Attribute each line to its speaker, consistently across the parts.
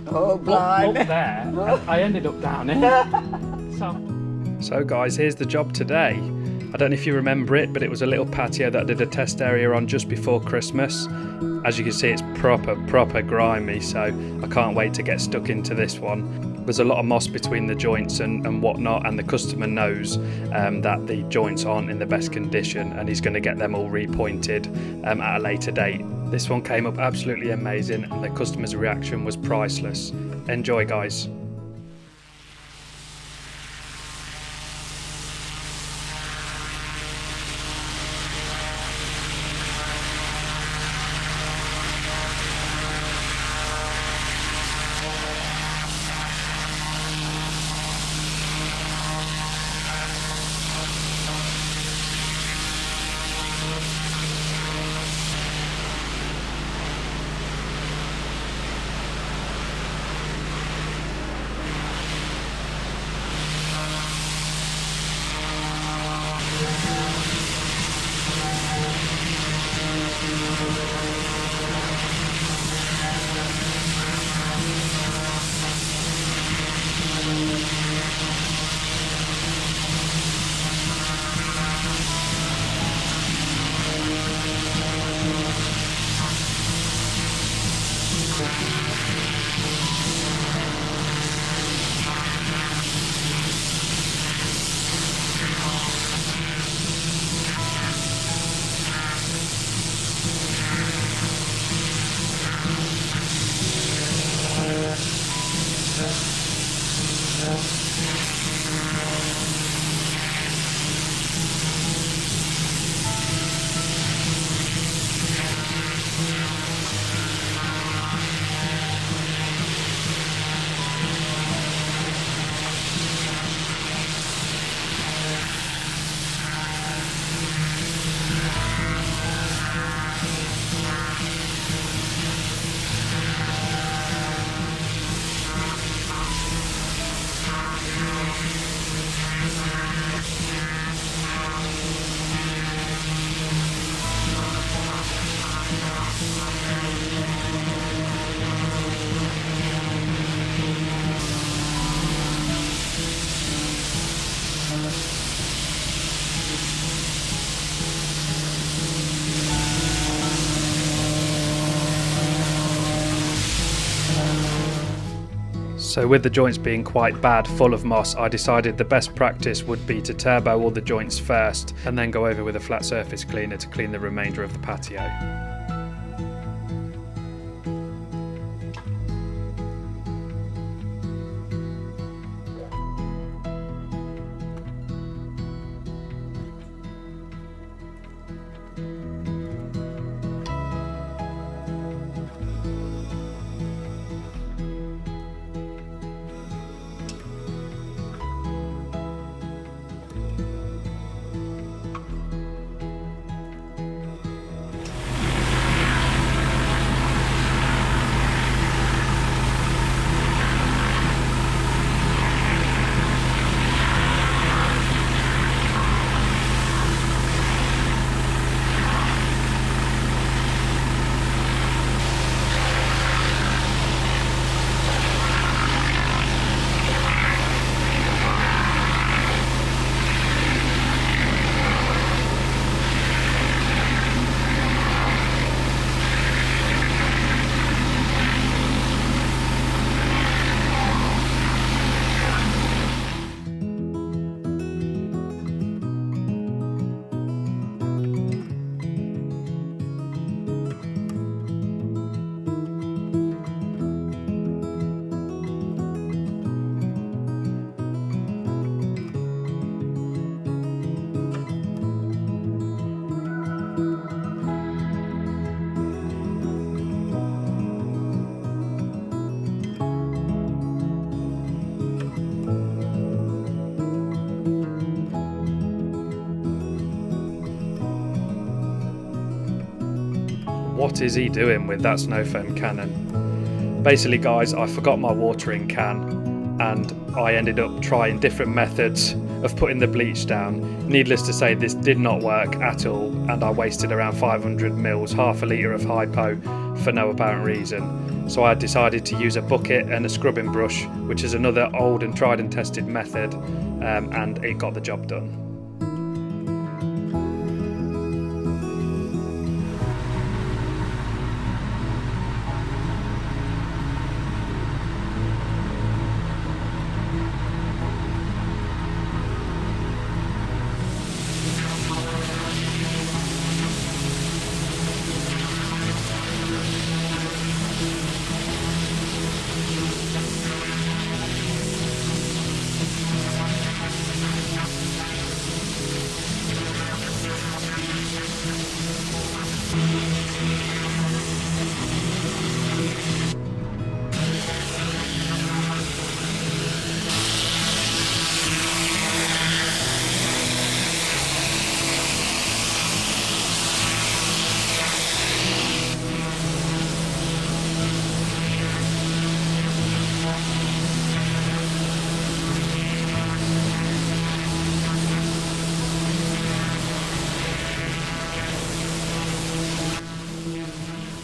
Speaker 1: Oh, blind.
Speaker 2: Up there. I ended up down here.
Speaker 3: So guys, here's the job today. I don't know if you remember it, but it was a little patio that I did a test area on just before Christmas. As you can see, it's proper grimy, so I can't wait to get stuck into this one. There's a lot of moss between the joints and whatnot, and the customer knows that the joints aren't in the best condition, and he's going to get them all repointed at a later date. This one came up absolutely amazing, and the customer's reaction was priceless. Enjoy, guys. So with the joints being quite bad, full of moss, I decided the best practice would be to turbo all the joints first and then go over with a flat surface cleaner to clean the remainder of the patio. What is he doing with that snow foam cannon? Basically guys, I forgot my watering can and I ended up trying different methods of putting the bleach down. Needless to say, this did not work at all, and I wasted around 500 mils, half a litre of hypo, for no apparent reason. So I decided to use a bucket and a scrubbing brush, which is another old and tried and tested method, and it got the job done.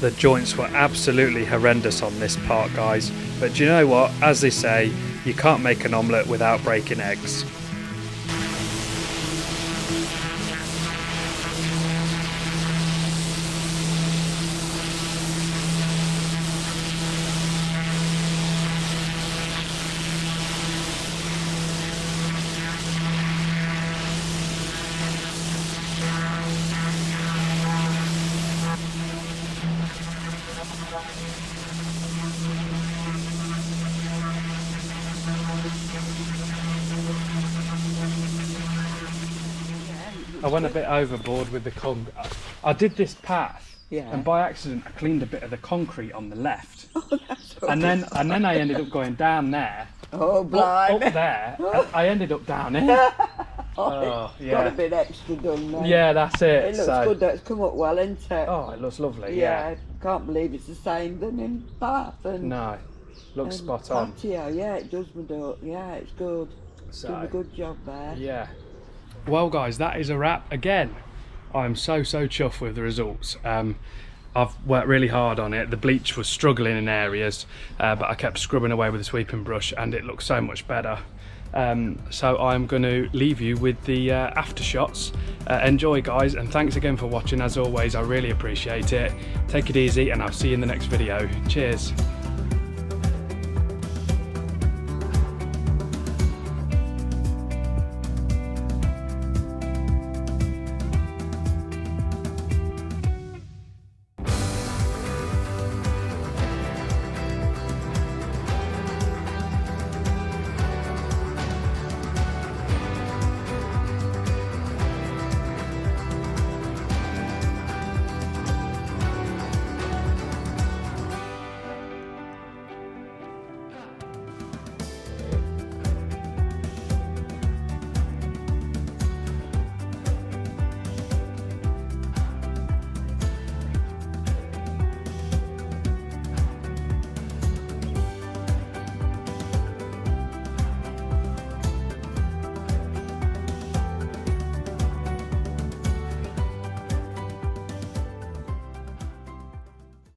Speaker 3: The joints were absolutely horrendous on this part, guys, but do you know what? As they say, you can't make an omelette without breaking eggs. I went a bit overboard with the I did this path, and by accident I cleaned a bit of the concrete on the left.
Speaker 1: Oh, that's
Speaker 3: and then I ended up going down there.
Speaker 1: Oh, blind.
Speaker 3: Up there. I ended up down here.
Speaker 1: Yeah. Got a bit extra done there.
Speaker 3: Yeah, that's it.
Speaker 1: It looks good though, it's come up well, isn't it?
Speaker 3: Oh, it looks lovely,
Speaker 1: yeah. Can't believe it's the same than in Bath. And,
Speaker 3: no, looks spot on.
Speaker 1: Patio, yeah, it does, Mado. Yeah, it's good.
Speaker 3: So,
Speaker 1: done a good job there.
Speaker 3: Yeah. Well guys, that is a wrap again. I'm so chuffed with the results. I've worked really hard on it. The bleach was struggling in areas, but I kept scrubbing away with a sweeping brush and it looks so much better. So I'm going to leave you with the after shots. Enjoy guys, and thanks again for watching. As always, I really appreciate it. Take it easy and I'll see you in the next video. Cheers.